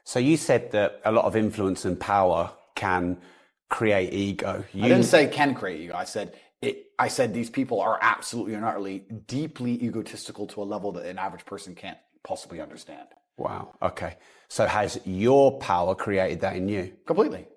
So you said that a lot of influence and power can create ego. I didn't say can create ego. I said these people are absolutely and utterly deeply egotistical to a level that an average person can't possibly understand. Wow. Okay. So has your power created that in you? Completely.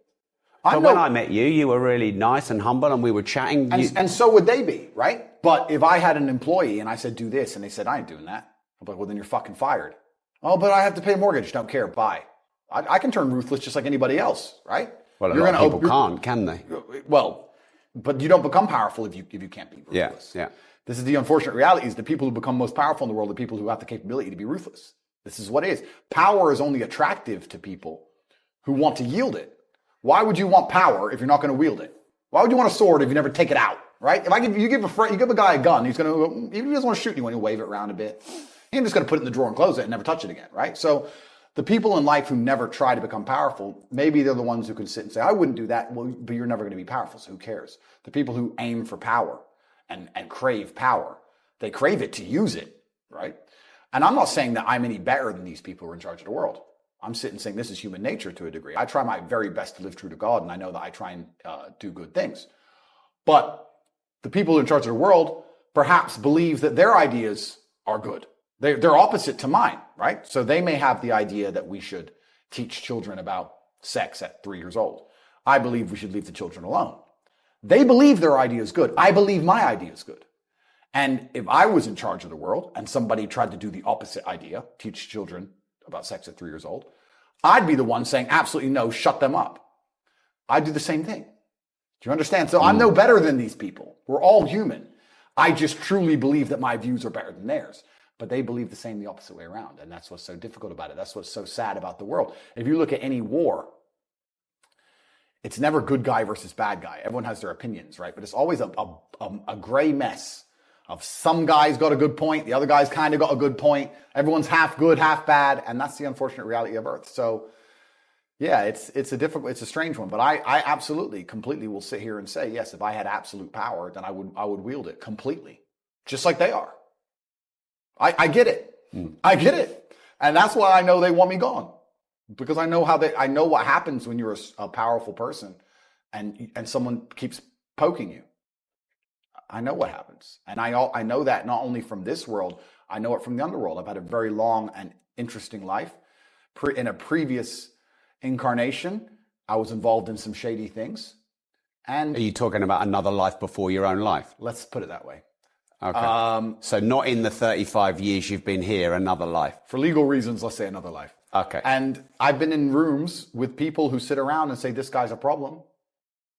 But when I met you, you were really nice and humble and we were chatting. And so would they be, right? But if I had an employee and I said, do this, and they said, I ain't doing that. I'm like, well, then you're fucking fired. Oh, but I have to pay a mortgage. Don't care. Bye. I can turn ruthless just like anybody else, right? Well, a lot of people can't, can they? Well, but you don't become powerful if you can't be ruthless. Yeah. This is the unfortunate reality is the people who become most powerful in the world are people who have the capability to be ruthless. This is what it is. Power is only attractive to people who want to yield it. Why would you want power if you're not going to wield it? Why would you want a sword if you never take it out, right? If you give a guy a gun, he's going to, even if he doesn't want to shoot you, when you wave it around a bit, he's just going to put it in the drawer and close it and never touch it again, right? So the people in life who never try to become powerful, maybe they're the ones who can sit and say, I wouldn't do that. Well, but you're never going to be powerful, so who cares? The people who aim for power and crave power, they crave it to use it, right? And I'm not saying that I'm any better than these people who are in charge of the world. I'm sitting saying this is human nature to a degree. I try my very best to live true to God, and I know that I try and do good things. But the people in charge of the world perhaps believe that their ideas are good. They're opposite to mine, right? So they may have the idea that we should teach children about sex at 3 years old. I believe we should leave the children alone. They believe their idea is good. I believe my idea is good. And if I was in charge of the world and somebody tried to do the opposite idea, teach children about sex at 3 years old, I'd be the one saying, absolutely no, shut them up. I'd do the same thing. Do you understand? So I'm no better than these people. We're all human. I just truly believe that my views are better than theirs. But they believe the opposite way around. And that's what's so difficult about it. That's what's so sad about the world. If you look at any war, it's never good guy versus bad guy. Everyone has their opinions, right? But it's always a gray mess of some guy's got a good point, the other guy's kind of got a good point. Everyone's half good, half bad. And that's the unfortunate reality of Earth. So yeah, it's a strange one. But I absolutely, completely will sit here and say, yes, if I had absolute power, then I would wield it completely, just like they are. I get it. I get it. And that's why I know they want me gone. Because I know I know what happens when you're a powerful person and someone keeps poking you. I know what happens. And I know that not only from this world, I know it from the underworld. I've had a very long and interesting life. In a previous incarnation, I was involved in some shady things. And are you talking about another life before your own life? Let's put it that way. Okay. So not in the 35 years you've been here, another life. For legal reasons, let's say another life. Okay. And I've been in rooms with people who sit around and say, this guy's a problem.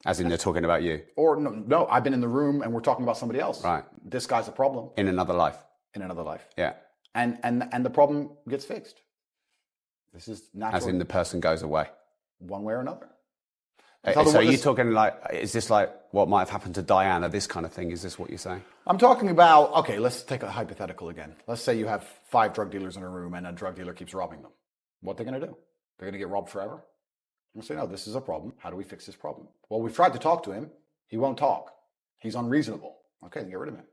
As in they're talking about you? Or no, I've been in the room and we're talking about somebody else. Right. This guy's a problem. In another life. In another life. Yeah. And the problem gets fixed. This is natural. As in the person goes away. One way or another. So are you talking like, is this like what might have happened to Diana, this kind of thing? Is this what you're saying? I'm talking about, okay, let's take a hypothetical again. Let's say you have 5 drug dealers in a room and a drug dealer keeps robbing them. What are they going to do? They're going to get robbed forever? I'm going to say, no, this is a problem. How do we fix this problem? Well, we've tried to talk to him. He won't talk. He's unreasonable. Okay, then get rid of him.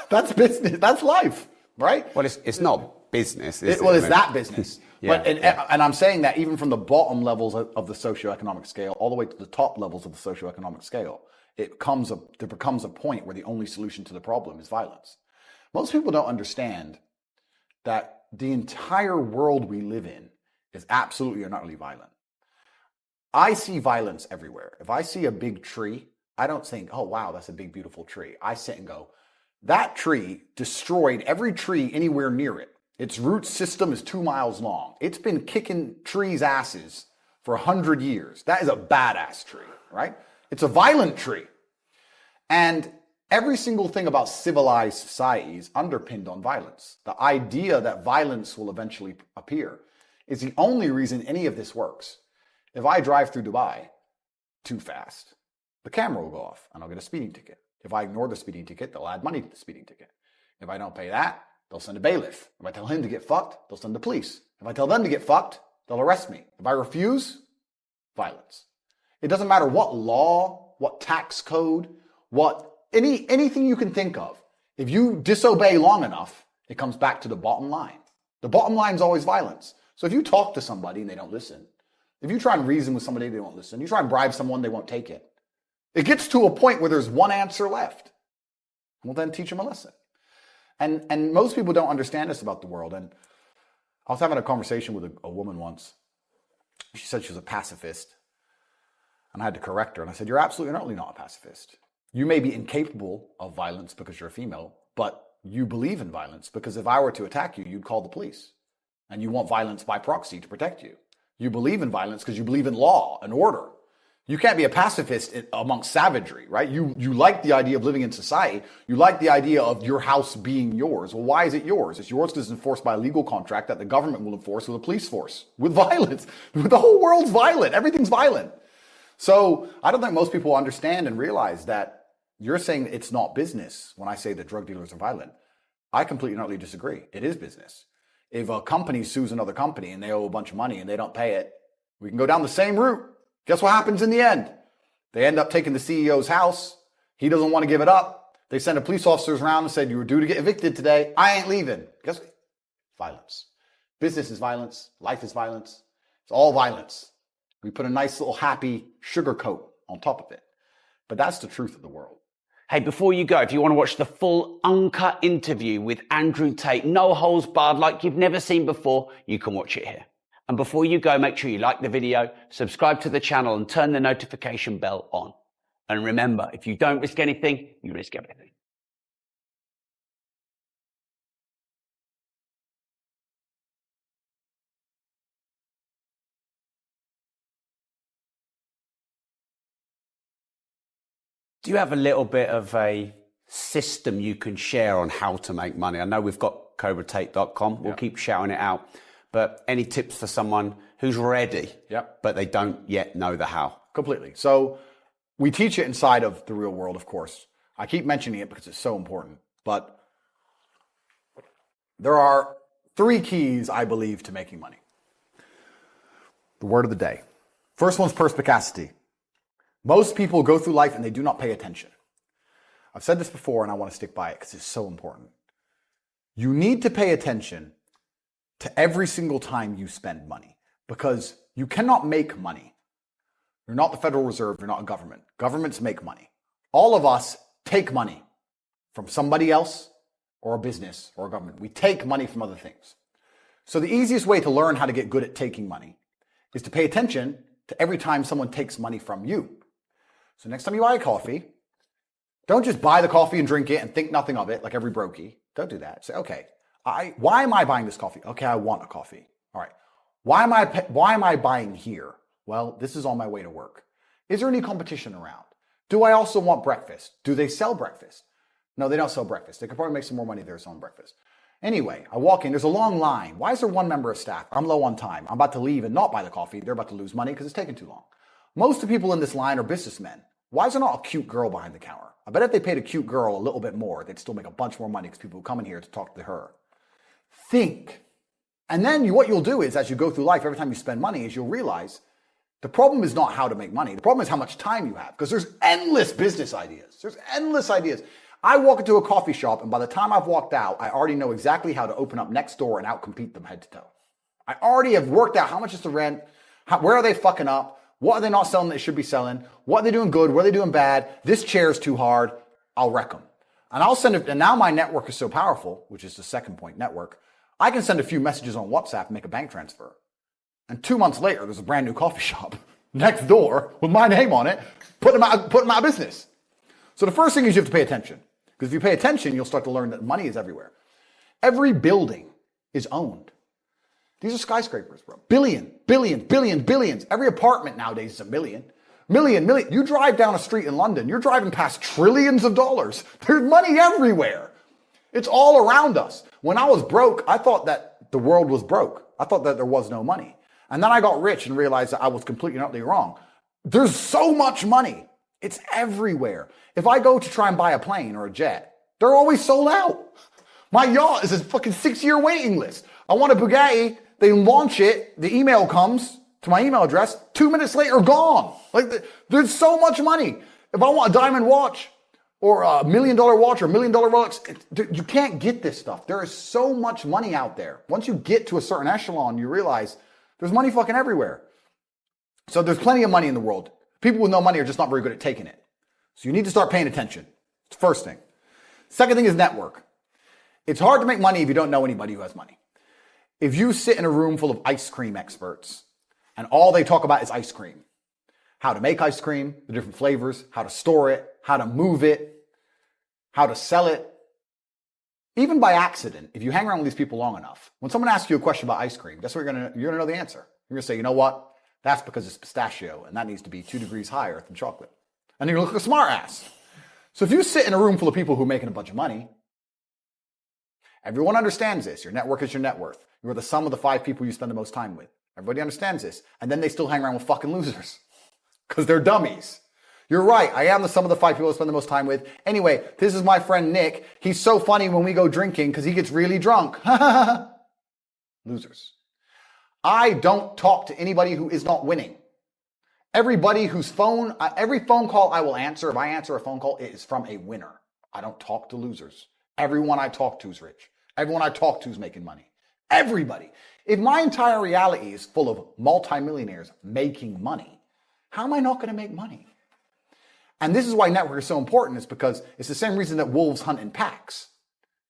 That's business. That's life, right? Well, it's not business. It's that business. Yeah, and I'm saying that even from the bottom levels of the socioeconomic scale, all the way to the top levels of the socioeconomic scale, there becomes a point where the only solution to the problem is violence. Most people don't understand that the entire world we live in is absolutely and utterly violent. I see violence everywhere. If I see a big tree, I don't think, oh, wow, that's a big, beautiful tree. I sit and go, that tree destroyed every tree anywhere near it. Its root system is 2 miles long. It's been kicking trees' asses for 100 years. That is a badass tree, right? It's a violent tree. And every single thing about civilized society is underpinned on violence. The idea that violence will eventually appear is the only reason any of this works. If I drive through Dubai too fast, the camera will go off and I'll get a speeding ticket. If I ignore the speeding ticket, they'll add money to the speeding ticket. If I don't pay that, they'll send a bailiff. If I tell him to get fucked, they'll send the police. If I tell them to get fucked, they'll arrest me. If I refuse, violence. It doesn't matter what law, what tax code, anything you can think of. If you disobey long enough, it comes back to the bottom line. The bottom line is always violence. So if you talk to somebody and they don't listen, if you try and reason with somebody, they won't listen. You try and bribe someone, they won't take it. It gets to a point where there's one answer left. Well, then teach them a lesson. And most people don't understand this about the world. And I was having a conversation with a woman once. She said she was a pacifist. And I had to correct her. And I said, you're absolutely not a pacifist. You may be incapable of violence because you're a female, but you believe in violence, because if I were to attack you, you'd call the police. And you want violence by proxy to protect you. You believe in violence because you believe in law and order. You can't be a pacifist amongst savagery, right? You like the idea of living in society. You like the idea of your house being yours. Well, why is it yours? It's yours because it's enforced by a legal contract that the government will enforce with a police force, with violence. The whole world's violent. Everything's violent. So I don't think most people understand and realize that you're saying it's not business when I say that drug dealers are violent. I completely and utterly disagree. It is business. If a company sues another company and they owe a bunch of money and they don't pay it, we can go down the same route. Guess what happens in the end? They end up taking the CEO's house. He doesn't want to give it up. They send a police officers around and said, you were due to get evicted today. I ain't leaving. Guess what? Violence. Business is violence. Life is violence. It's all violence. We put a nice little happy sugar coat on top of it. But that's the truth of the world. Hey, before you go, if you want to watch the full uncut interview with Andrew Tate, no holds barred, like you've never seen before, you can watch it here. And before you go, make sure you like the video, subscribe to the channel, and turn the notification bell on. And remember, if you don't risk anything, you risk everything. Do you have a little bit of a system you can share on how to make money? I know we've got cobratate.com. We'll keep shouting it out. But any tips for someone who's ready, but they don't yet know the how? Completely. So we teach it inside of the real world, of course. I keep mentioning it because it's so important. But there are 3 keys, I believe, to making money. The word of the day. First one's perspicacity. Most people go through life and they do not pay attention. I've said this before and I want to stick by it because it's so important. You need to pay attention to every single time you spend money, because you cannot make money. You're not the Federal Reserve. You're not a government. Governments make money. All of us take money from somebody else or a business or a government. We take money from other things. So the easiest way to learn how to get good at taking money is to pay attention to every time someone takes money from you. So next time you buy a coffee, don't just buy the coffee and drink it and think nothing of it like every brokey. Don't do that. Say, okay, why am I buying this coffee? Okay, I want a coffee. All right. Why am I buying here? Well, this is on my way to work. Is there any competition around? Do I also want breakfast? Do they sell breakfast? No, they don't sell breakfast. They could probably make some more money there selling breakfast. Anyway, I walk in, there's a long line. Why is there one member of staff? I'm low on time. I'm about to leave and not buy the coffee. They're about to lose money because it's taking too long. Most of the people in this line are businessmen. Why is there not a cute girl behind the counter? I bet if they paid a cute girl a little bit more, they'd still make a bunch more money because people would come in here to talk to her. Think. And then what you'll do is, as you go through life, every time you spend money, is you'll realize the problem is not how to make money. The problem is how much time you have, because there's endless business ideas. There's endless ideas. I walk into a coffee shop, and by the time I've walked out, I already know exactly how to open up next door and outcompete them head to toe. I already have worked out how much is the rent, where are they fucking up, what are they not selling that they should be selling, what are they doing good, what are they doing bad, this chair is too hard, I'll wreck them. And I'll send it, and now my network is so powerful, which is the second point, network, I can send a few messages on WhatsApp and make a bank transfer. And 2 months later, there's a brand new coffee shop next door with my name on it, putting them out of business. So the first thing is you have to pay attention. Because if you pay attention, you'll start to learn that money is everywhere. Every building is owned. These are skyscrapers, bro. Billions. Every apartment nowadays is a million. Million. You drive down a street in London, you're driving past trillions of dollars. There's money everywhere. It's all around us. When I was broke, I thought that the world was broke. I thought that there was no money. And then I got rich and realized that I was completely and utterly wrong. There's so much money. It's everywhere. If I go to try and buy a plane or a jet, they're always sold out. My yacht is a fucking 6-year waiting list. I want a Bugatti. They launch it. The email comes to my email address. 2 minutes later, gone. Like, there's so much money. If I want a diamond watch or a $1 million watch or $1 million Rolex. You can't get this stuff. There is so much money out there. Once you get to a certain echelon, you realize there's money fucking everywhere. So there's plenty of money in the world. People with no money are just not very good at taking it. So you need to start paying attention. It's the first thing. Second thing is network. It's hard to make money if you don't know anybody who has money. If you sit in a room full of ice cream experts and all they talk about is ice cream, how to make ice cream, the different flavors, how to store it, how to move it, how to sell it, even by accident, if you hang around with these people long enough, when someone asks you a question about ice cream, guess what you're gonna know the answer. You're gonna say, you know what? That's because it's pistachio, and that needs to be 2 degrees higher than chocolate. And you're gonna look like a smart ass. So if you sit in a room full of people who are making a bunch of money, everyone understands this. Your network is your net worth. You're the sum of the 5 people you spend the most time with. Everybody understands this. And then they still hang around with fucking losers because they're dummies. You're right. I am the sum of the 5 people I spend the most time with. Anyway, this is my friend Nick. He's so funny when we go drinking because he gets really drunk. Losers. I don't talk to anybody who is not winning. Everybody whose phone, every phone call I will answer, if I answer a phone call, it is from a winner. I don't talk to losers. Everyone I talk to is rich. Everyone I talk to is making money. Everybody. If my entire reality is full of multimillionaires making money, how am I not going to make money? And this is why network is so important, is because it's the same reason that wolves hunt in packs.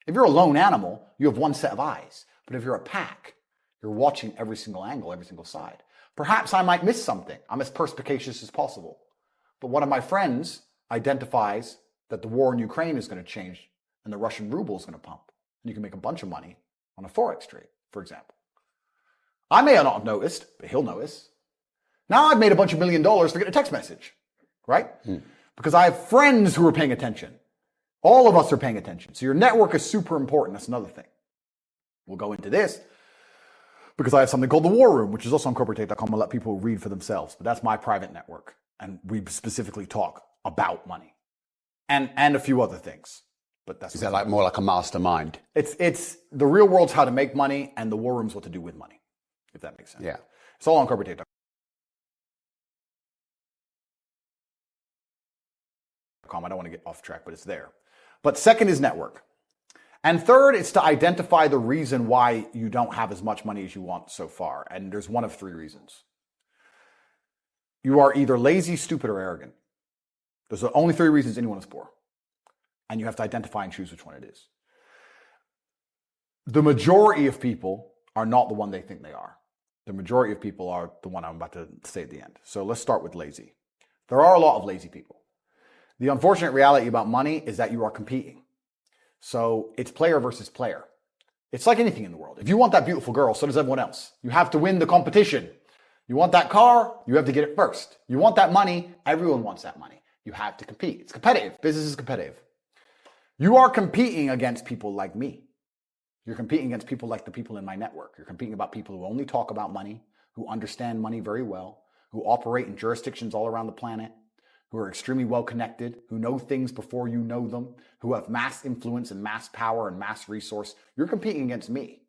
If you're a lone animal, you have one set of eyes. But if you're a pack, you're watching every single angle, every single side. Perhaps I might miss something. I'm as perspicacious as possible. But one of my friends identifies that the war in Ukraine is going to change and the Russian ruble is going to pump. And you can make a bunch of money on a Forex trade, for example. I may not have noticed, but he'll notice. Now I've made a bunch of $1 million to get a text message, right? Because I have friends who are paying attention. All of us are paying attention. So your network is super important. That's another thing. We'll go into this because I have something called the War Room, which is also on corporatate.com. I'll let people read for themselves, but that's my private network. And we specifically talk about money and a few other things. But that's is that like more like a mastermind? It's the real world's how to make money, and the War Room's what to do with money, if that makes sense. Yeah. It's all on corporatate.com. I don't want to get off track, but it's there. But second is network. And third, it's to identify the reason why you don't have as much money as you want so far. And there's one of 3 reasons. You are either lazy, stupid, or arrogant. Those are the only 3 reasons anyone is poor. And you have to identify and choose which one it is. The majority of people are not the one they think they are. The majority of people are the one I'm about to say at the end. So let's start with lazy. There are a lot of lazy people. The unfortunate reality about money is that you are competing. So it's player versus player. It's like anything in the world. If you want that beautiful girl, so does everyone else. You have to win the competition. You want that car, you have to get it first. You want that money, everyone wants that money. You have to compete. It's competitive. Business is competitive. You are competing against people like me. You're competing against people like the people in my network. You're competing about people who only talk about money, who understand money very well, who operate in jurisdictions all around the planet, who are extremely well connected, who know things before you know them, who have mass influence and mass power and mass resource. You're competing against me.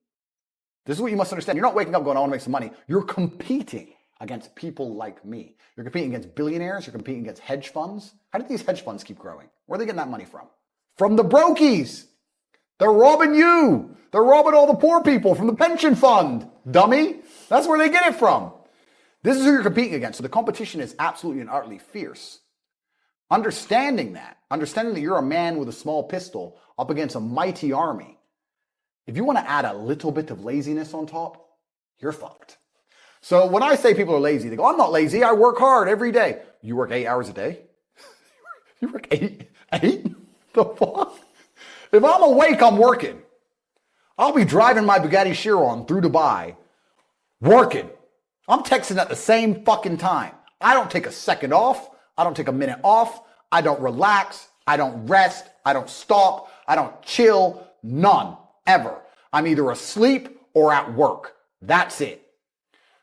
This is what you must understand. You're not waking up going, I want to make some money. You're competing against people like me. You're competing against billionaires. You're competing against hedge funds. How did these hedge funds keep growing? Where are they getting that money from? From the brokies. They're robbing you. They're robbing all the poor people from the pension fund. Dummy. That's where they get it from. This is who you're competing against. So the competition is absolutely and utterly fierce. Understanding that you're a man with a small pistol up against a mighty army. If you want to add a little bit of laziness on top, you're fucked. So when I say people are lazy, they go, I'm not lazy. I work hard every day. You work 8 hours a day? You work 8? The fuck? If I'm awake, I'm working. I'll be driving my Bugatti Chiron through Dubai, working. I'm texting at the same fucking time. I don't take a second off. I don't take a minute off. I don't relax. I don't rest. I don't stop. I don't chill. None. Ever. I'm either asleep or at work. That's it.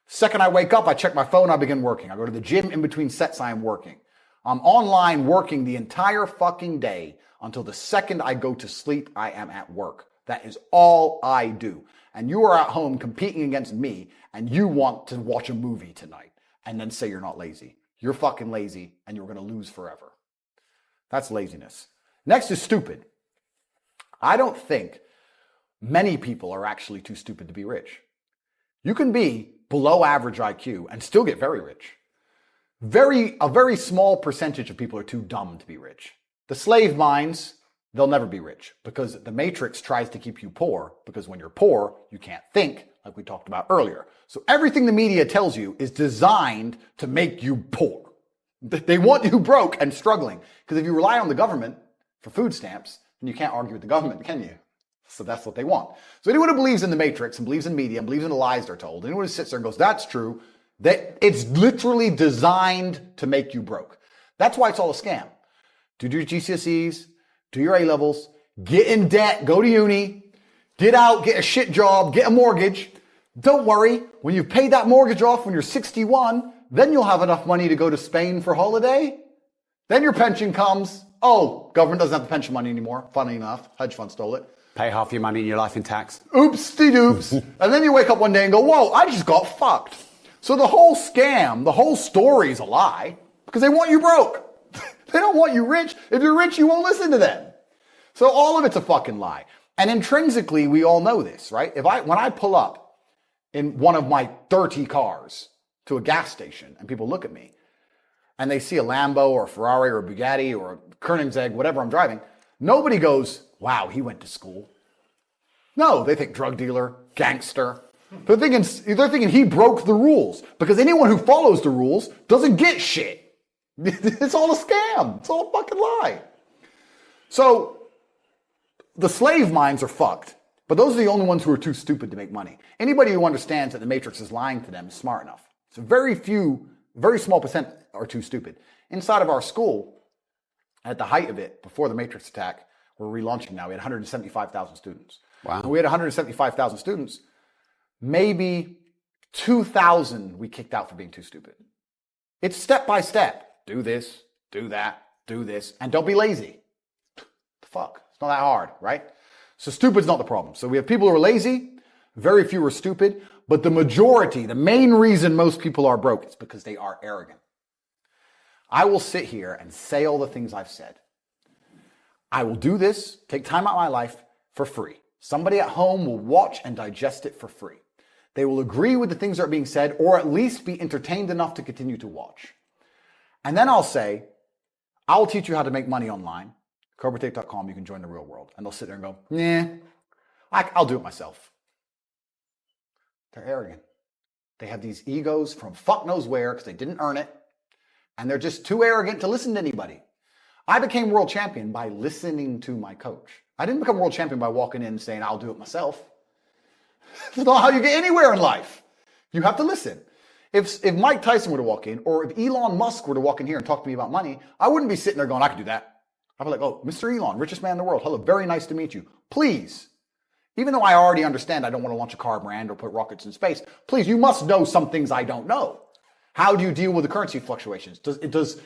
Second I wake up, I check my phone, I begin working. I go to the gym. In between sets, I am working. I'm online working the entire fucking day until the second I go to sleep, I am at work. That is all I do. And you are at home competing against me, and you want to watch a movie tonight and then say you're not lazy. You're fucking lazy, and you're going to lose forever. That's laziness. Next is stupid. I don't think many people are actually too stupid to be rich. You can be below average IQ and still get very rich. A very small percentage of people are too dumb to be rich. The slave minds, they'll never be rich because the matrix tries to keep you poor, because when you're poor, you can't think, like we talked about earlier. So everything the media tells you is designed to make you poor. They want you broke and struggling, because if you rely on the government for food stamps, then you can't argue with the government, can you? So that's what they want. So anyone who believes in the matrix and believes in media and believes in the lies they're told, anyone who sits there and goes, that's true, that it's literally designed to make you broke. That's why it's all a scam. Do your GCSEs, do your A-levels, get in debt, go to uni, get out, get a shit job, get a mortgage. Don't worry, when you've paid that mortgage off when you're 61, then you'll have enough money to go to Spain for holiday. Then your pension comes. Oh, government doesn't have the pension money anymore. Funny enough, hedge fund stole it. Pay half your money in your life in tax. Oops-de-doops. And then you wake up one day and go, whoa, I just got fucked. So the whole scam, the whole story is a lie because they want you broke. They don't want you rich. If you're rich, you won't listen to them. So all of it's a fucking lie. And intrinsically, we all know this, right? When I pull up in one of my 30 cars to a gas station and people look at me and they see a Lambo or a Ferrari or a Bugatti or a Koenigsegg, whatever I'm driving, nobody goes, wow, he went to school. No, they think drug dealer, gangster. They're thinking he broke the rules, because anyone who follows the rules doesn't get shit. It's all a scam. It's all a fucking lie. So the slave minds are fucked, but those are the only ones who are too stupid to make money. Anybody who understands that the matrix is lying to them is smart enough. So very small percent are too stupid. Inside of our school, at the height of it, before the matrix attack, we're relaunching now, we had 175,000 students. Wow. When we had 175,000 students, maybe 2,000 we kicked out for being too stupid. It's step by step. Do this, do that, do this, and don't be lazy. The fuck? It's not that hard, right? So stupid's not the problem. So we have people who are lazy, very few are stupid, but the majority, the main reason most people are broke is because they are arrogant. I will sit here and say all the things I've said. I will do this, take time out of my life for free. Somebody at home will watch and digest it for free. They will agree with the things that are being said, or at least be entertained enough to continue to watch. And then I'll say, I'll teach you how to make money online. CobraTate.com, you can join the real world. And they'll sit there and go, nah, I'll do it myself. They're arrogant. They have these egos from fuck knows where because they didn't earn it. And they're just too arrogant to listen to anybody. I became world champion by listening to my coach. I didn't become world champion by walking in and saying, I'll do it myself. That's not how you get anywhere in life. You have to listen. If Mike Tyson were to walk in, or if Elon Musk were to walk in here and talk to me about money, I wouldn't be sitting there going, I could do that. I'd be like, oh, Mr. Elon, richest man in the world. Hello, very nice to meet you. Please, even though I already understand I don't want to launch a car brand or put rockets in space, please, you must know some things I don't know. How do you deal with the currency fluctuations? Does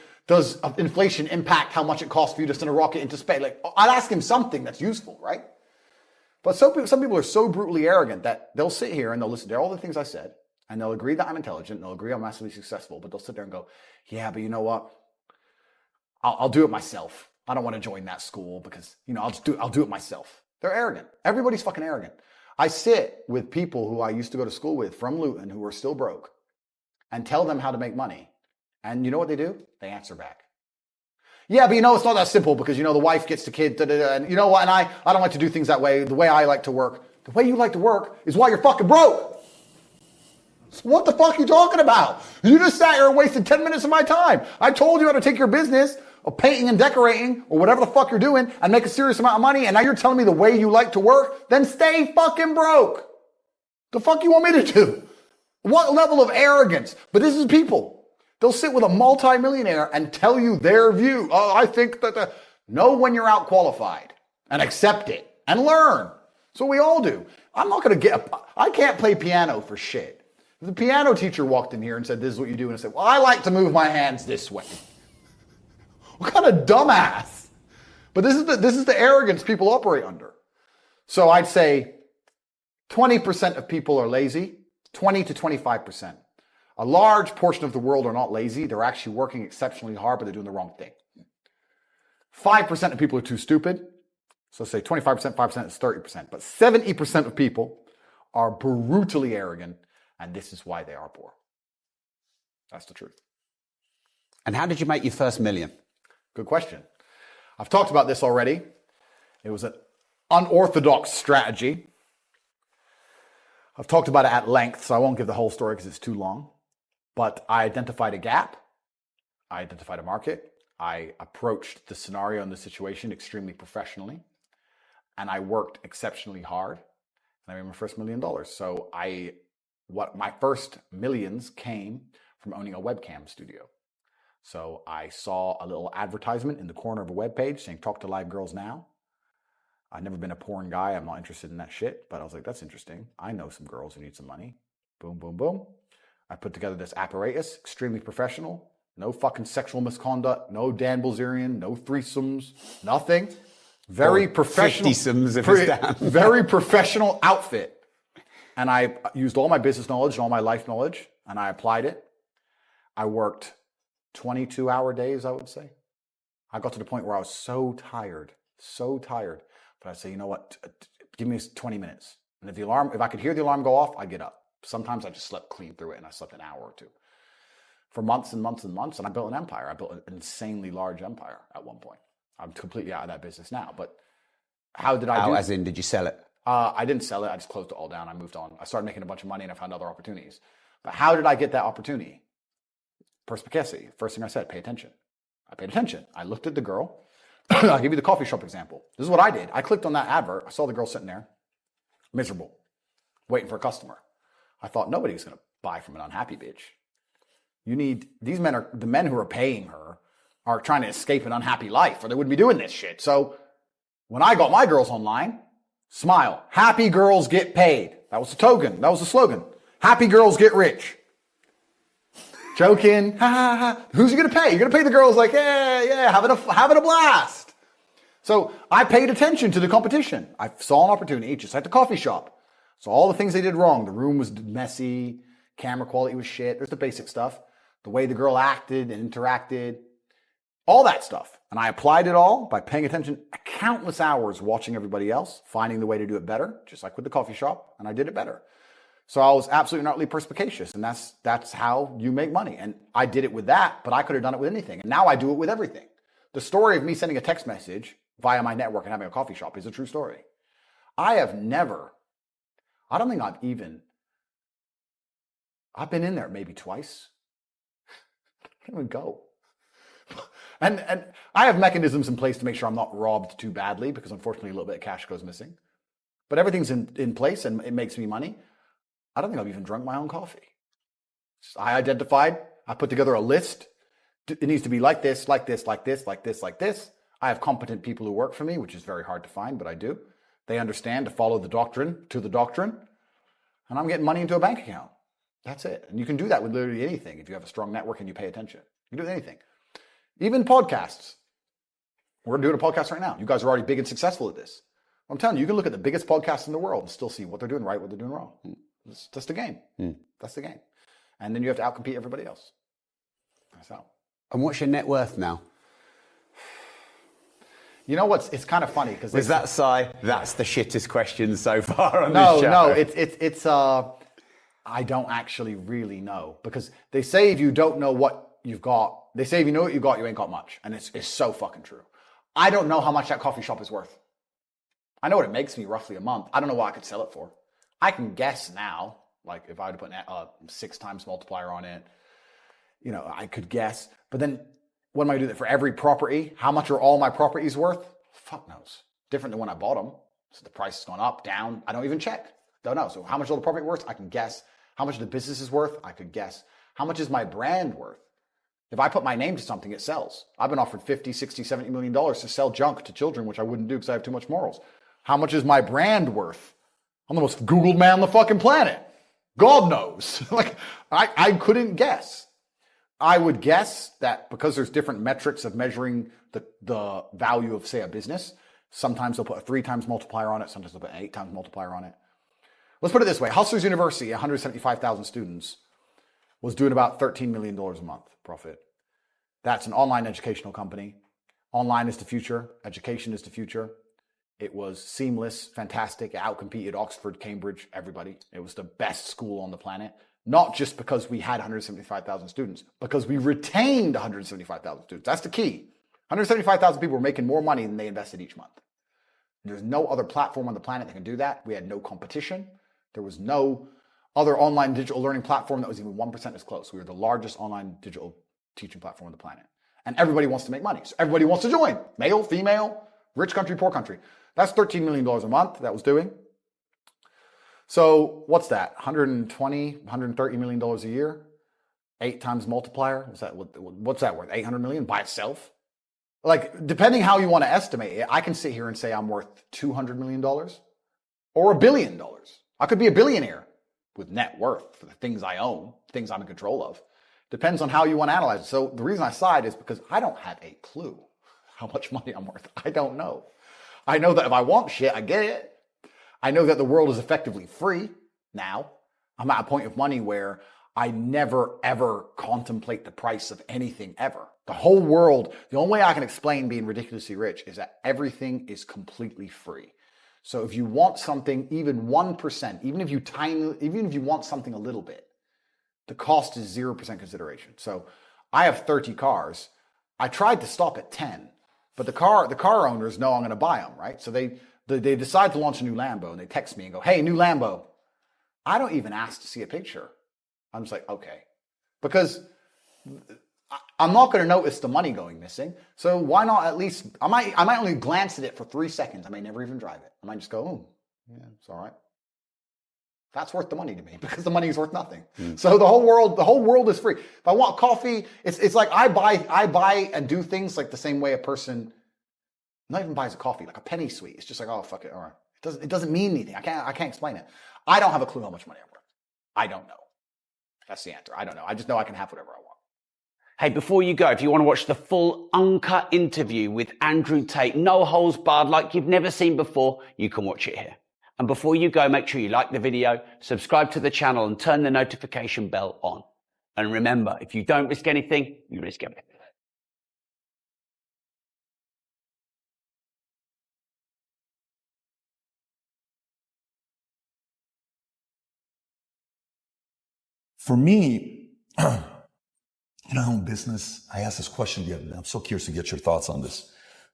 inflation impact how much it costs for you to send a rocket into space? Like, I'd ask him something that's useful, right? But some people are so brutally arrogant that they'll sit here and they'll listen to all the things I said, and they'll agree that I'm intelligent, and they'll agree I'm massively successful, but they'll sit there and go, yeah, but you know what? I'll do it myself. I don't want to join that school because, I'll do it myself. They're arrogant. Everybody's fucking arrogant. I sit with people who I used to go to school with from Luton who are still broke and tell them how to make money. And you know what they do? They answer back. Yeah, but it's not that simple because, the wife gets the kid, and you know what? And I don't like to do things that way. The way I like to work, the way you like to work is why you're fucking broke. So what the fuck are you talking about? You just sat here and wasted 10 minutes of my time. I told you how to take your business of painting and decorating or whatever the fuck you're doing and make a serious amount of money, and now you're telling me the way you like to work? Then stay fucking broke. The fuck you want me to do? What level of arrogance? But this is people. They'll sit with a multimillionaire and tell you their view. Oh, I think that know when you're out qualified and accept it and learn. So we all do. I can't play piano for shit. If the piano teacher walked in here and said, this is what you do, and I said, well, I like to move my hands this way. What kind of dumbass? But this is the arrogance people operate under. So I'd say 20% of people are lazy, 20 to 25%. A large portion of the world are not lazy. They're actually working exceptionally hard, but they're doing the wrong thing. 5% of people are too stupid. So say 25%, 5% is 30%. But 70% of people are brutally arrogant, and this is why they are poor. That's the truth. And how did you make your first million? Good question. I've talked about this already. It was an unorthodox strategy. I've talked about it at length, so I won't give the whole story because it's too long. But I identified a gap. I identified a market. I approached the scenario and the situation extremely professionally. And I worked exceptionally hard. And I made my first $1 million. So my first millions came from owning a webcam studio. So I saw a little advertisement in the corner of a web page saying, talk to live girls now. I've never been a porn guy. I'm not interested in that shit. But I was like, that's interesting. I know some girls who need some money. Boom, boom, boom. I put together this apparatus, extremely professional. No fucking sexual misconduct. No Dan Bilzerian. No threesomes. Nothing. Very professional. 50-somes if it's down. Very professional outfit. And I used all my business knowledge and all my life knowledge, and I applied it. I worked 22-hour days, I would say. I got to the point where I was so tired. But I'd say, you know what? Give me 20 minutes. And if I could hear the alarm go off, I'd get up. Sometimes I just slept clean through it, and I slept an hour or two. For months and months and months, and I built an empire. I built an insanely large empire at one point. I'm completely out of that business now. But how did I do it? As in, did you sell it? I didn't sell it. I just closed it all down. I moved on. I started making a bunch of money, and I found other opportunities. But how did I get that opportunity? Perspicacity. First thing I said, pay attention. I paid attention. I looked at the girl. I'll give you the coffee shop example. This is what I did. I clicked on that advert. I saw the girl sitting there, miserable, waiting for a customer. I thought, nobody's going to buy from an unhappy bitch. The men who are paying her are trying to escape an unhappy life, or they wouldn't be doing this shit. So when I got my girls online, smile. Happy girls get paid. That was the token. That was the slogan. Happy girls get rich. Joking. Ha ha ha. Who's you going to pay? You're going to pay the girls like, yeah, having a blast. So I paid attention to the competition. I saw an opportunity just like the coffee shop. So all the things they did wrong. The room was messy. Camera quality was shit. There's the basic stuff. The way the girl acted and interacted. All that stuff. And I applied it all by paying attention countless hours watching everybody else, finding the way to do it better, just like with the coffee shop, and I did it better. So I was absolutely and utterly perspicacious, and that's how you make money. And I did it with that, but I could have done it with anything. And now I do it with everything. The story of me sending a text message via my network and having a coffee shop is a true story. I've been in there maybe twice. I don't even go. And I have mechanisms in place to make sure I'm not robbed too badly, because unfortunately a little bit of cash goes missing. But everything's in place and it makes me money. I don't think I've even drunk my own coffee. I put together a list. It needs to be like this, like this, like this, like this, like this. I have competent people who work for me, which is very hard to find, but I do. They understand to follow the doctrine to the doctrine. And I'm getting money into a bank account. That's it. And you can do that with literally anything if you have a strong network and you pay attention. You can do it with anything. Even podcasts. We're doing a podcast right now. You guys are already big and successful at this. I'm telling you, you can look at the biggest podcasts in the world and still see what they're doing right, what they're doing wrong. That's the game. That's the game. And then you have to outcompete everybody else. That's how. And what's your net worth now? You know what's? It's kind of funny because was that sigh? That's the shittest question so far on this show. No. It's I don't actually really know, because they say if you don't know what you've got, they say if you know what you got, you ain't got much, and it's so fucking true. I don't know how much that coffee shop is worth. I know what it makes me roughly a month. I don't know what I could sell it for. I can guess now, like if I were to put a 6 times multiplier on it, I could guess. But then what am I doing for every property? How much are all my properties worth? Fuck knows. Different than when I bought them. So the price has gone up, down. I don't even check. Don't know. So how much is all the property worth? I can guess. How much the business is worth? I could guess. How much is my brand worth? If I put my name to something, it sells. I've been offered $50, $60, $70 million to sell junk to children, which I wouldn't do because I have too much morals. How much is my brand worth? I'm the most Googled man on the fucking planet. God knows. I couldn't guess. I would guess that because there's different metrics of measuring the value of, say, a business, sometimes they'll put a 3 times multiplier on it, sometimes they'll put an 8 times multiplier on it. Let's put it this way. Hustlers University, 175,000 students, was doing about $13 million a month profit. That's an online educational company. Online is the future. Education is the future. It was seamless, fantastic. It outcompeted Oxford, Cambridge, everybody. It was the best school on the planet. Not just because we had 175,000 students, because we retained 175,000 students. That's the key. 175,000 people were making more money than they invested each month. There's no other platform on the planet that can do that. We had no competition. There was no other online digital learning platform that was even 1% as close. We were the largest online digital teaching platform on the planet. And everybody wants to make money. So everybody wants to join. Male, female, rich country, poor country. That's $13 million a month that was doing. So what's that? 120, $130 million a year? 8 times multiplier? What's that worth? 800 million by itself? Like, depending how you want to estimate it, I can sit here and say I'm worth $200 million or $1 billion. I could be a billionaire with net worth for the things I own, things I'm in control of. Depends on how you want to analyze it. So the reason I sighed is because I don't have a clue how much money I'm worth. I don't know. I know that if I want shit, I get it. I know that the world is effectively free now. I'm at a point of money where I never, ever contemplate the price of anything ever. The whole world, the only way I can explain being ridiculously rich is that everything is completely free. So if you want something, even 1%, even if you want something a little bit, the cost is 0% consideration. So I have 30 cars. I tried to stop at 10, but the car owners know I'm going to buy them, right? So they decide to launch a new Lambo and they text me and go, hey, new Lambo. I don't even ask to see a picture. I'm just like, okay. Because I'm not going to notice the money going missing. So why not at least, I might only glance at it for 3 seconds. I may never even drive it. I might just go, oh, yeah, it's all right. That's worth the money to me because the money is worth nothing. So the whole world is free. If I want coffee, it's like I buy and do things like the same way a person not even buys a coffee, like a penny sweet. It's just like, oh, fuck it. All right. It doesn't mean anything. I can't explain it. I don't have a clue how much money I'm worth. I don't know. That's the answer. I don't know. I just know I can have whatever I want. Hey, before you go, if you want to watch the full uncut interview with Andrew Tate, no holes barred, like you've never seen before, you can watch it here. And before you go, make sure you like the video, subscribe to the channel and turn the notification bell on. And remember, if you don't risk anything, you risk everything. For me, I own business. I asked this question again. I'm so curious to get your thoughts on this.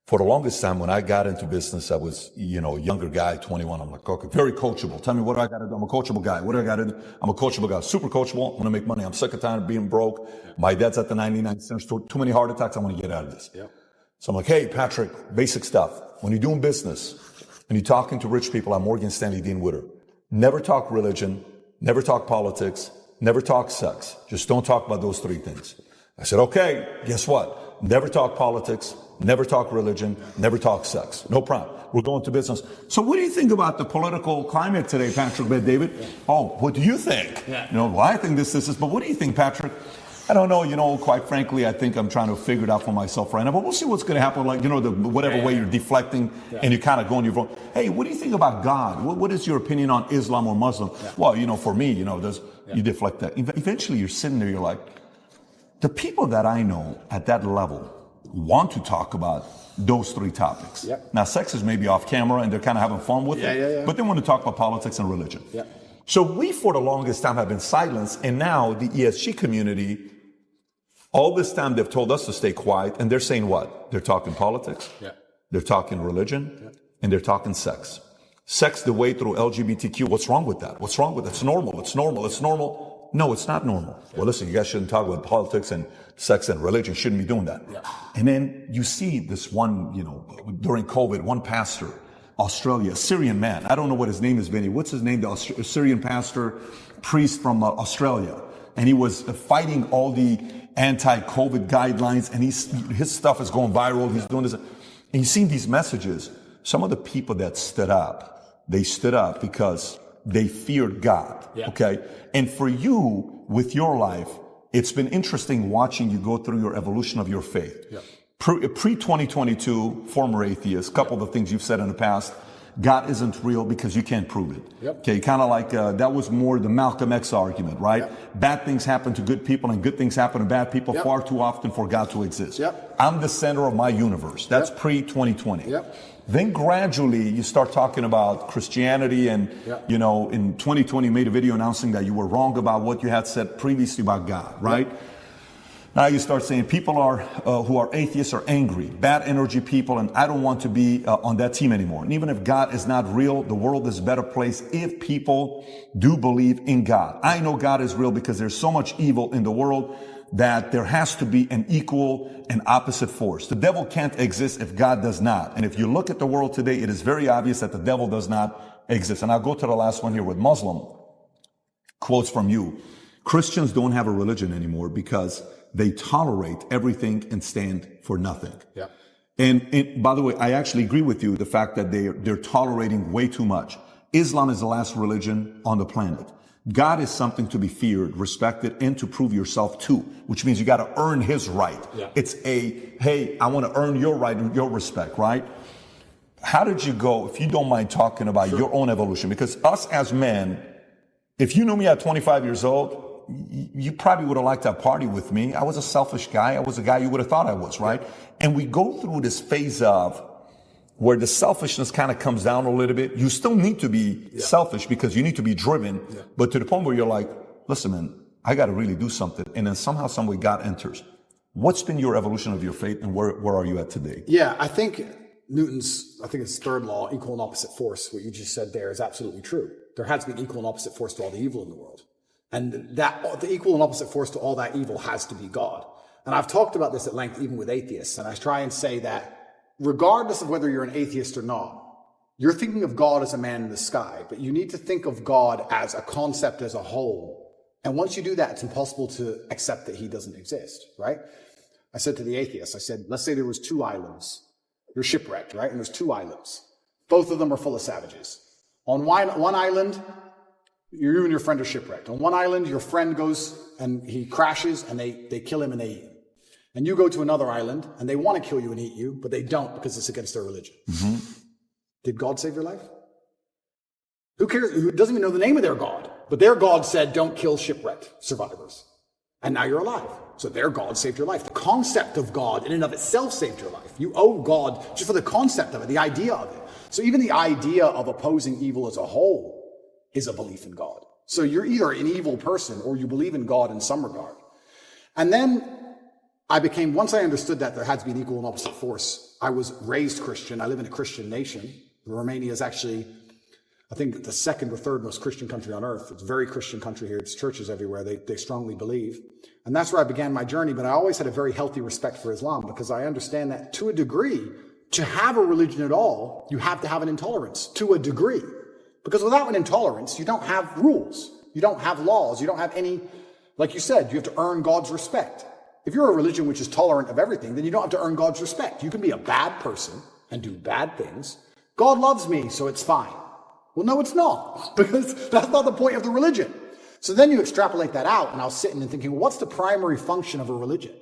For the longest time, when I got into business, I was, a younger guy, 21. I'm like, okay, very coachable. Tell me what I got to do. I'm a coachable guy. What do I got to do? I'm a coachable guy. Super coachable. I want to make money. I'm sick of time of being broke. My dad's at the 99 cent store. Too many heart attacks. I want to get out of this. Yeah. So I'm like, hey, Patrick, basic stuff. When you're doing business and you're talking to rich people, I'm Morgan Stanley Dean Witter. Never talk religion. Never talk politics. Never talk sex. Just don't talk about those 3 things. I said, okay, guess what? Never talk politics, never talk religion, never talk sex. No problem. We're going to business. So what do you think about the political climate today, Patrick, David? Yeah. Oh, what do you think? Yeah. Well, I think this is, but what do you think, Patrick? I don't know, quite frankly, I think I'm trying to figure it out for myself right now, but we'll see what's going to happen. Like, whatever way you're deflecting and you kind of go on your phone. Hey, what do you think about God? What is your opinion on Islam or Muslim? Yeah. Well, for me, you deflect that. Eventually you're sitting there, you're like, the people that I know at that level want to talk about those 3 topics. Yep. Now, sex is maybe off camera and they're kind of having fun with it, but they want to talk about politics and religion. Yeah. So we, for the longest time, have been silenced, and now the ESG community, all this time they've told us to stay quiet, and they're saying what? They're talking politics, they're talking religion, and they're talking sex. Sex the way through LGBTQ. What's wrong with that? What's wrong with it? It's normal. It's normal. It's normal. No, it's not normal. Well, listen, you guys shouldn't talk about politics and sex and religion. Shouldn't be doing that. Yeah. And then you see this one, during COVID, one pastor, Australia, Syrian man. I don't know what his name is, Vinny. What's his name? The Syrian pastor, priest from Australia. And he was fighting all the anti-COVID guidelines, and his stuff is going viral. He's doing this. And you've seen these messages. Some of the people that stood up, they stood up because they feared God. Yeah. Okay. And for you, with your life, it's been interesting watching you go through your evolution of your faith. Yeah. Pre-2022, former atheist, couple of the things you've said in the past. God isn't real because you can't prove it. Yep. Okay, kind of like that was more the Malcolm X argument, right? Yep. Bad things happen to good people and good things happen to bad people Yep. far too often for God to exist. Yep. I'm the center of my universe. That's Yep. pre-2020. Yep. Then gradually you start talking about Christianity and, Yep. you know, in 2020 you made a video announcing that you were wrong about what you had said previously about God, right? Yep. Now you start saying people are who are atheists are angry, bad energy people, and I don't want to be on that team anymore. And even if God is not real, the world is a better place if people do believe in God. I know God is real because there's so much evil in the world that there has to be an equal and opposite force. The devil can't exist if God does not. And if you look at the world today, it is very obvious that the devil does not exist. And I'll go to the last one here with Muslim quotes from you. Christians don't have a religion anymore because they tolerate everything and stand for nothing. Yeah. And by the way, I actually agree with you, the fact that they're tolerating way too much. Islam is the last religion on the planet. God is something to be feared, respected, and to prove yourself to, which means you got to earn his right. Yeah. It's hey, I want to earn your right and your respect, right? How did you go, if you don't mind talking about Sure. your own evolution? Because us as men, if you knew me at 25 years old, you probably would have liked to party with me. I was a selfish guy. I was a guy you would have thought I was, right? And we go through this phase of where the selfishness kind of comes down a little bit. You still need to be selfish because you need to be driven, but to the point where you're like, listen, man, I got to really do something. And then somehow, some way, God enters. What's been your evolution of your faith, and where are you at today? Yeah, I think it's third law, equal and opposite force. What you just said there is absolutely true. There has to be an equal and opposite force to all the evil in the world. And that the equal and opposite force to all that evil has to be God. And I've talked about this at length, even with atheists. And I try and say that regardless of whether you're an atheist or not, you're thinking of God as a man in the sky, but you need to think of God as a concept as a whole. And once you do that, it's impossible to accept that he doesn't exist, right? I said to the atheist, I said, let's say there was 2 islands. You're shipwrecked, right? And there's 2 islands. Both of them are full of savages. On one island, you and your friend are shipwrecked. On one island, your friend goes and he crashes and they kill him and they eat him. And you go to another island and they want to kill you and eat you, but they don't because it's against their religion. Mm-hmm. Did God save your life? Who cares? Who doesn't even know the name of their God? But their God said, don't kill shipwrecked survivors. And now you're alive. So their God saved your life. The concept of God in and of itself saved your life. You owe God just for the concept of it, the idea of it. So even the idea of opposing evil as a whole is a belief in God. So you're either an evil person or you believe in God in some regard. And then once I understood that there had to be an equal and opposite force, I was raised Christian. I live in a Christian nation. Romania is actually, I think, the second or third most Christian country on earth. It's a very Christian country here. It's churches everywhere. They strongly believe. And that's where I began my journey. But I always had a very healthy respect for Islam because I understand that to a degree, to have a religion at all, you have to have an intolerance to a degree. Because without an intolerance, you don't have rules. You don't have laws. You don't have any, like you said, you have to earn God's respect. If you're a religion which is tolerant of everything, then you don't have to earn God's respect. You can be a bad person and do bad things. God loves me, so it's fine. Well, no, it's not, because that's not the point of the religion. So then you extrapolate that out, and I was sitting and thinking, well, what's the primary function of a religion?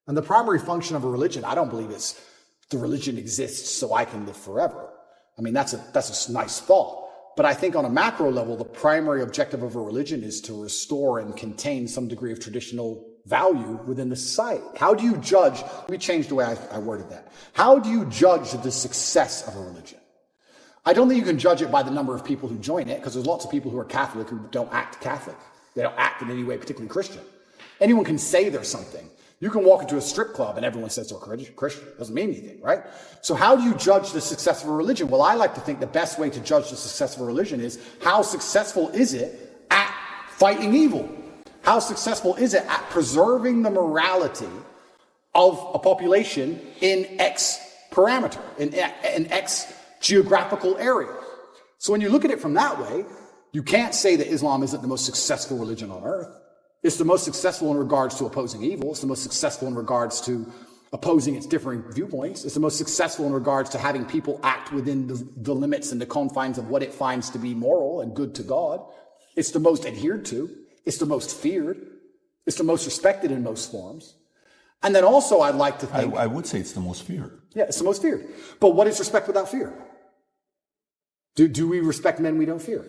And the primary function of a religion, I don't believe it's the religion exists so I can live forever. I mean, that's a nice thought. But I think on a macro level, the primary objective of a religion is to restore and contain some degree of traditional value within the society. How do you judge? Let me change the way I worded that. How do you judge the success of a religion? I don't think you can judge it by the number of people who join it, because there's lots of people who are Catholic who don't act Catholic. They don't act in any way particularly Christian. Anyone can say they're something. You can walk into a strip club and everyone says they're Christian. It doesn't mean anything, right? So how do you judge the success of a religion? Well, I like to think the best way to judge the success of a religion is how successful is it at fighting evil? How successful is it at preserving the morality of a population in X parameter, in X geographical area? So when you look at it from that way, you can't say that Islam isn't the most successful religion on earth. It's the most successful in regards to opposing evil. It's the most successful in regards to opposing its differing viewpoints. It's the most successful in regards to having people act within the limits and the confines of what it finds to be moral and good to God. It's the most adhered to. It's the most feared. It's the most respected in most forms. And then also I'd like to think... I would say it's the most feared. Yeah, it's the most feared. But what is respect without fear? Do we respect men we don't fear?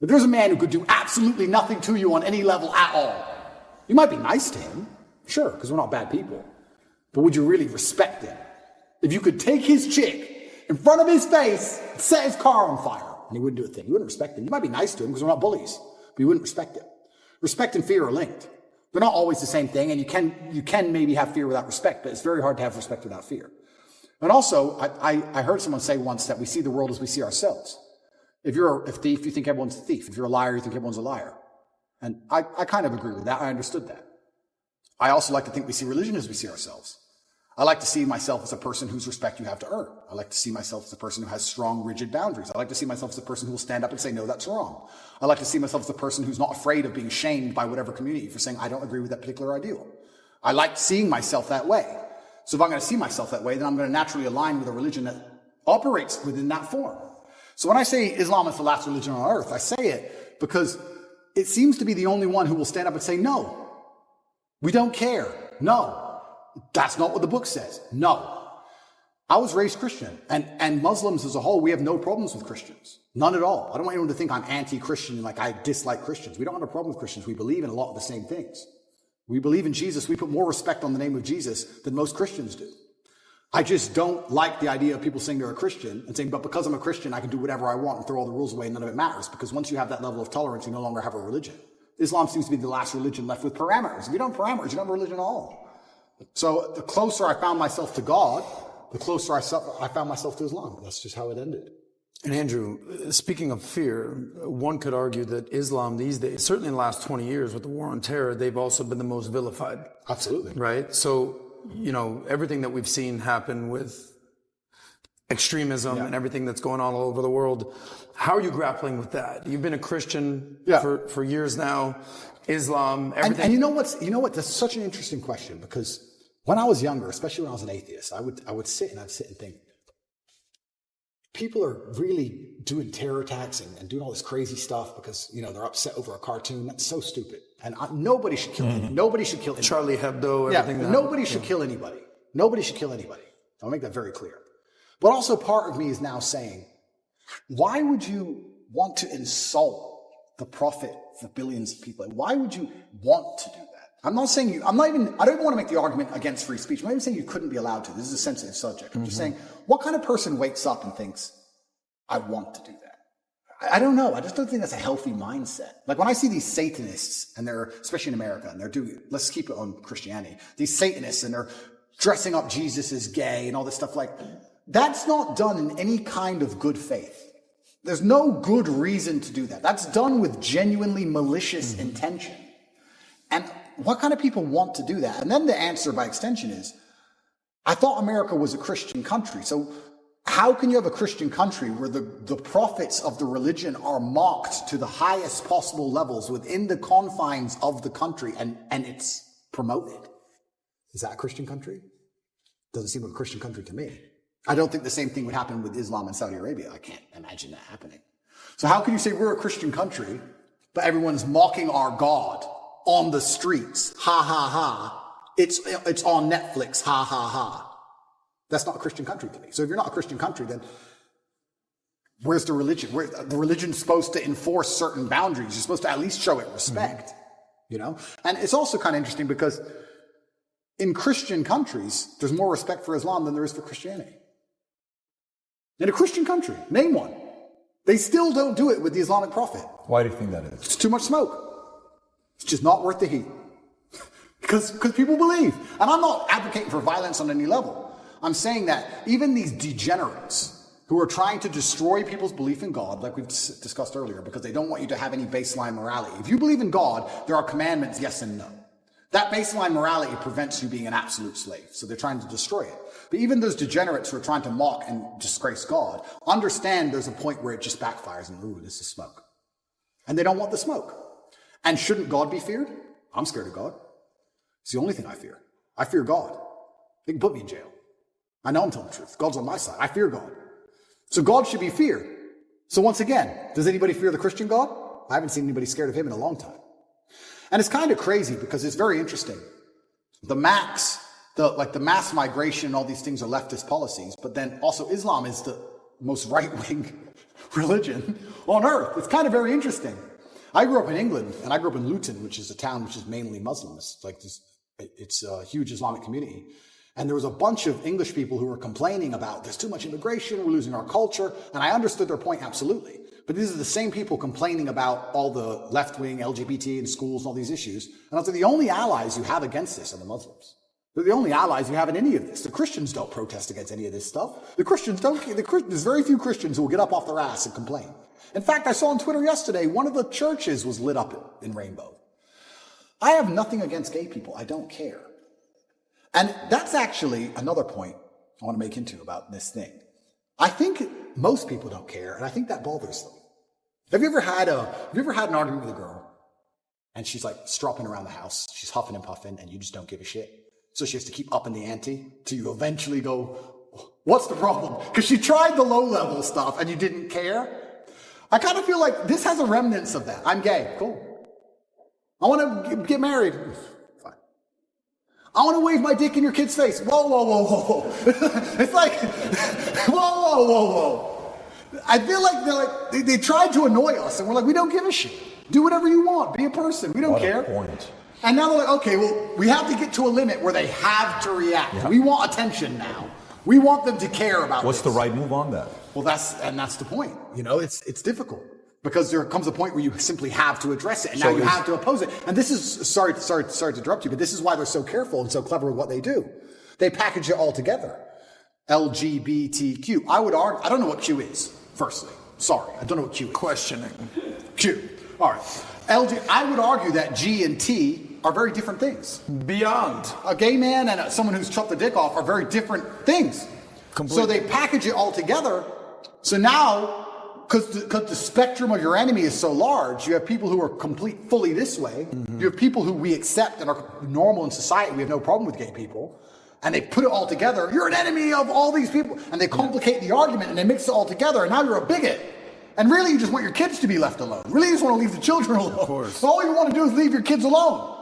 If there's a man who could do absolutely nothing to you on any level at all, you might be nice to him, sure, because we're not bad people. But would you really respect him? If you could take his chick in front of his face, set his car on fire, and he wouldn't do a thing, you wouldn't respect him. You might be nice to him because we're not bullies, but you wouldn't respect him. Respect and fear are linked. They're not always the same thing, and you can maybe have fear without respect, but it's very hard to have respect without fear. And also, I heard someone say once that we see the world as we see ourselves. If you're a thief, you think everyone's a thief. If you're a liar, you think everyone's a liar. And I kind of agree with that. I understood that. I also like to think we see religion as we see ourselves. I like to see myself as a person whose respect you have to earn. I like to see myself as a person who has strong, rigid boundaries. I like to see myself as a person who will stand up and say, no, that's wrong. I like to see myself as a person who's not afraid of being shamed by whatever community for saying, I don't agree with that particular ideal. I like seeing myself that way. So if I'm going to see myself that way, then I'm going to naturally align with a religion that operates within that form. So when I say Islam is the last religion on earth, I say it because it seems to be the only one who will stand up and say, no, we don't care. No. That's not what the book says. No. I was raised Christian, and Muslims as a whole, we have no problems with Christians. None at all. I don't want anyone to think I'm anti-Christian, like I dislike Christians. We don't have a problem with Christians. We believe in a lot of the same things. We believe in Jesus. We put more respect on the name of Jesus than most Christians do. I just don't like the idea of people saying they're a Christian and saying, but because I'm a Christian, I can do whatever I want and throw all the rules away and none of it matters. Because once you have that level of tolerance, you no longer have a religion. Islam seems to be the last religion left with parameters. If you don't have parameters, you don't have a religion at all. So the closer I found myself to God, the closer I found myself to Islam. That's just how it ended. And Andrew, speaking of fear, one could argue that Islam these days, certainly in the last 20 years with the war on terror, they've also been the most vilified. Absolutely. Right? So, you know, everything that we've seen happen with extremism and everything that's going on all over the world, how are you grappling with that? You've been a Christian for years now. Islam, everything. And you know what? That's such an interesting question, because when I was younger, especially when I was an atheist, I would sit and think, people are really doing terror attacks and doing all this crazy stuff because, you know, they're upset over a cartoon. That's so stupid. And nobody should kill anybody. Nobody should kill anybody. Charlie Hebdo, everything. Yeah, nobody should kill anybody. Nobody should kill anybody. I'll make that very clear. But also part of me is now saying, why would you want to insult the prophet for billions of people? Why would you want to do that? I don't even want to make the argument against free speech. I'm not even saying you couldn't be allowed to. This is a sensitive subject. I'm just saying, what kind of person wakes up and thinks, I want to do that? I don't know. I just don't think that's a healthy mindset. Like when I see these Satanists, and they're, especially in America, and they're doing, let's keep it on Christianity, these Satanists, and they're dressing up Jesus as gay and all this stuff, like, that's not done in any kind of good faith. There's no good reason to do that. That's done with genuinely malicious intention. And what kind of people want to do that? And then the answer by extension is, I thought America was a Christian country. So how can you have a Christian country where the prophets of the religion are mocked to the highest possible levels within the confines of the country and it's promoted? Is that a Christian country? Doesn't seem like a Christian country to me. I don't think the same thing would happen with Islam in Saudi Arabia. I can't imagine that happening. So how can you say we're a Christian country, but everyone's mocking our God on the streets? Ha, ha, ha. It's on Netflix. Ha, ha, ha. That's not a Christian country to me. So if you're not a Christian country, then where's the religion? The religion's supposed to enforce certain boundaries. You're supposed to at least show it respect, you know? And it's also kind of interesting because in Christian countries, there's more respect for Islam than there is for Christianity. In a Christian country, name one. They still don't do it with the Islamic Prophet. Why do you think that is? It's too much smoke. It's just not worth the heat. Because people believe. And I'm not advocating for violence on any level. I'm saying that even these degenerates who are trying to destroy people's belief in God, like we've discussed earlier, because they don't want you to have any baseline morality. If you believe in God, there are commandments, yes and no. That baseline morality prevents you being an absolute slave. So they're trying to destroy it. But even those degenerates who are trying to mock and disgrace God understand there's a point where it just backfires and, ooh, this is smoke. And they don't want the smoke. And shouldn't God be feared? I'm scared of God. It's the only thing I fear. I fear God. They can put me in jail. I know I'm telling the truth. God's on my side. I fear God. So God should be feared. So once again, does anybody fear the Christian God? I haven't seen anybody scared of him in a long time. And it's kind of crazy because it's very interesting. The mass migration and all these things are leftist policies, but then also Islam is most right-wing religion on earth. It's kind of very interesting. I grew up in England, and I grew up in Luton, which is a town which is mainly Muslim. It's a huge Islamic community. And there was a bunch of English people who were complaining about there's too much immigration, we're losing our culture. And I understood their point absolutely. But these are the same people complaining about all the left-wing LGBT in schools and all these issues. And I was like, the only allies you have against this are the Muslims. They're the only allies you have in any of this. The Christians don't protest against any of this stuff. The Christians don't. There's very few Christians who will get up off their ass and complain. In fact, I saw on Twitter yesterday, one of the churches was lit up in rainbow. I have nothing against gay people. I don't care. And that's actually another point I want to make into about this thing. I think most people don't care, and I think that bothers them. Have you ever had an argument with a girl, and she's like stropping around the house, she's huffing and puffing, and you just don't give a shit? So she has to keep upping the ante till you eventually go, what's the problem? Because she tried the low-level stuff and you didn't care. I kind of feel like this has a remnants of that. I'm gay. Cool. I want to get married. Fine. I want to wave my dick in your kid's face. Whoa, whoa, whoa, whoa, whoa. It's like, whoa, whoa, whoa, whoa. I feel like they tried to annoy us, and we're like, we don't give a shit. Do whatever you want. Be a person. We don't care. Point. And now they're like, okay, well, we have to get to a limit where they have to react. Yeah. We want attention now. We want them to care about What's the right move on that? Well, that's the point. You know, it's difficult because there comes a point where you simply have to address it, and now you have to oppose it. And this is sorry to interrupt you, but this is why they're so careful and so clever with what they do. They package it all together. LGBTQ. I would argue. I don't know what Q is. Firstly, sorry, I don't know what Q is. Questioning. Q. All right. I would argue that G and T are very different things. Beyond. A gay man and someone who's chopped the dick off are very different things. Completely. So they package it all together. So now, because the spectrum of your enemy is so large, you have people who are fully this way. Mm-hmm. You have people who we accept and are normal in society. We have no problem with gay people. And they put it all together. You're an enemy of all these people. And they complicate the argument and they mix it all together. And now you're a bigot. And really, you just want your kids to be left alone. Really, you just want to leave the children alone. Of course. So all you want to do is leave your kids alone.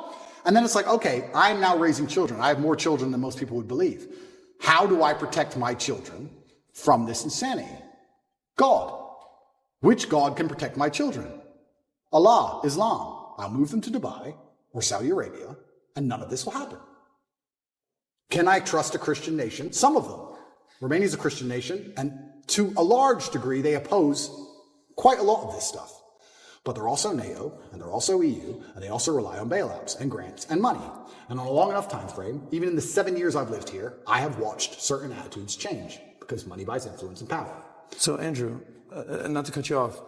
And then it's like, okay, I'm now raising children. I have more children than most people would believe. How do I protect my children from this insanity? God. Which God can protect my children? Allah, Islam. I'll move them to Dubai or Saudi Arabia, and none of this will happen. Can I trust a Christian nation? Some of them. Romania is a Christian nation, and to a large degree, they oppose quite a lot of this stuff. But they're also NATO, and they're also EU, and they also rely on bailouts and grants and money. And on a long enough time frame, even in the 7 years I've lived here, I have watched certain attitudes change because money buys influence and power. So Andrew, not to cut you off,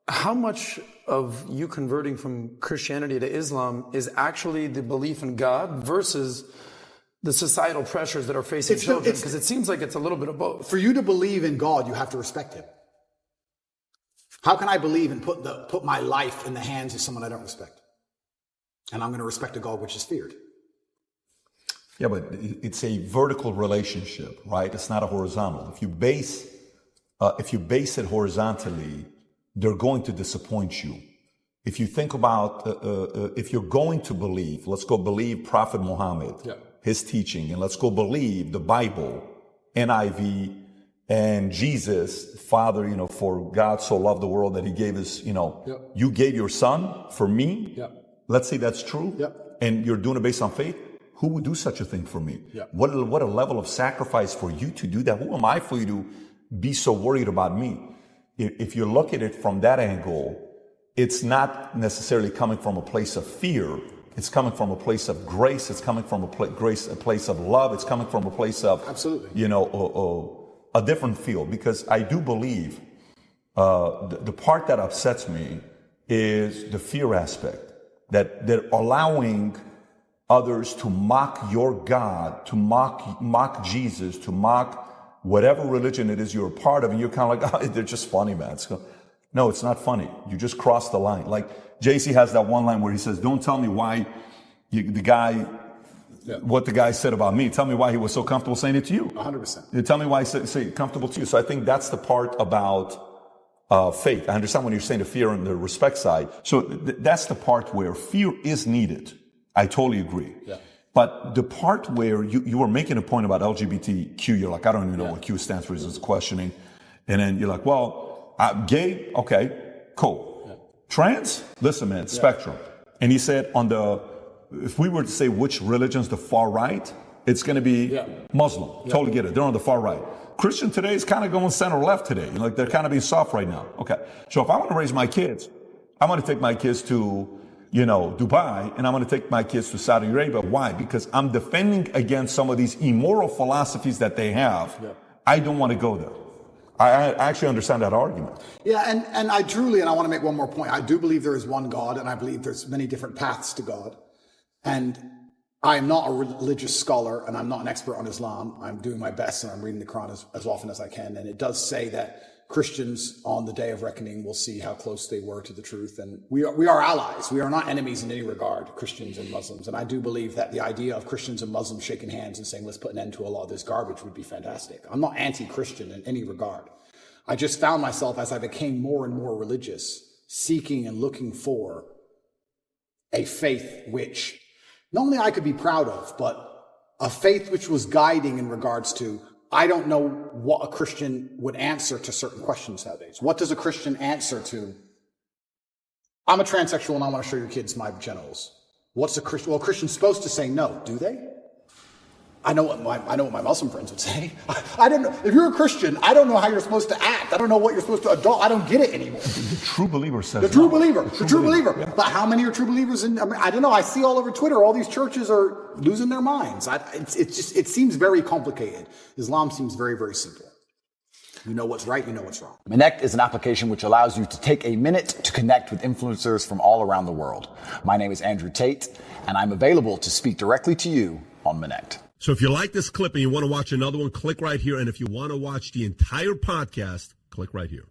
how much of you converting from Christianity to Islam is actually the belief in God versus the societal pressures that are facing children? Because it seems like it's a little bit of both. For you to believe in God, you have to respect him. How can I believe and put my life in the hands of someone I don't respect? And I'm going to respect a God which is feared. Yeah, but it's a vertical relationship, right? It's not a horizontal. If you base it horizontally, they're going to disappoint you. If you think about, if you're going to believe, let's go believe Prophet Muhammad, his teaching, and let's go believe the Bible, NIV, and Jesus, Father, for God so loved the world that he gave his, you gave your son for me. Let's say that's true. And you're doing it based on faith. Who would do such a thing for me? What a level of sacrifice for you to do that. Who am I for you to be so worried about me? If you look at it from that angle, it's not necessarily coming from a place of fear. It's coming from a place of grace. It's coming from a place of love. It's coming from a place of, absolutely, a different feel. Because I do believe the part that upsets me is the fear aspect, that they're allowing others to mock your God, to mock Jesus, to mock whatever religion it is you're a part of, and you're kind of like, oh, they're just funny, man. No, it's not funny. You just crossed the line. Like JC has that one line where he says, don't tell me why what the guy said about me. Tell me why he was so comfortable saying it to you. 100%. Tell me why he said comfortable to you. So I think that's the part about faith. I understand when you're saying the fear and the respect side. So that's the part where fear is needed. I totally agree. But the part where you were making a point about LGBTQ, you're like, I don't even know what Q stands for, is questioning. And then you're like, well, gay, okay, cool. Trans, listen, man, spectrum. And he said if we were to say which religion's the far right, it's going to be Muslim. Totally get it. They're on the far right. Christian today is kind of going center left today. Like they're kind of being soft right now. Okay. So if I want to raise my kids, I want to take my kids to, Dubai, and I'm going to take my kids to Saudi Arabia. Why? Because I'm defending against some of these immoral philosophies that they have. I don't want to go there. I actually understand that argument. Yeah, and I want to make one more point. I do believe there is one God, and I believe there's many different paths to God. And I'm not a religious scholar, and I'm not an expert on Islam. I'm doing my best, and I'm reading the Quran as often as I can. And it does say that Christians on the day of reckoning will see how close they were to the truth. And we are allies. We are not enemies in any regard, Christians and Muslims. And I do believe that the idea of Christians and Muslims shaking hands and saying, let's put an end to a lot of this garbage would be fantastic. I'm not anti-Christian in any regard. I just found myself, as I became more and more religious, seeking and looking for a faith which not only I could be proud of, but a faith which was guiding in regards to, I don't know what a Christian would answer to certain questions nowadays. What does a Christian answer to? I'm a transsexual and I want to show your kids my genitals. What's a Christian? Well, a Christian's supposed to say no, do they? I know what my Muslim friends would say. I don't know. If you're a Christian, I don't know how you're supposed to act. I don't know what you're supposed to adopt. I don't get it anymore. The true believer says the true believer. The true believer. Yeah. But how many are true believers? I don't know. I see all over Twitter, all these churches are losing their minds. It seems very complicated. Islam seems very, very simple. You know what's right, you know what's wrong. Connect is an application which allows you to take a minute to connect with influencers from all around the world. My name is Andrew Tate, and I'm available to speak directly to you on Connect. So if you like this clip and you want to watch another one, click right here. And if you want to watch the entire podcast, click right here.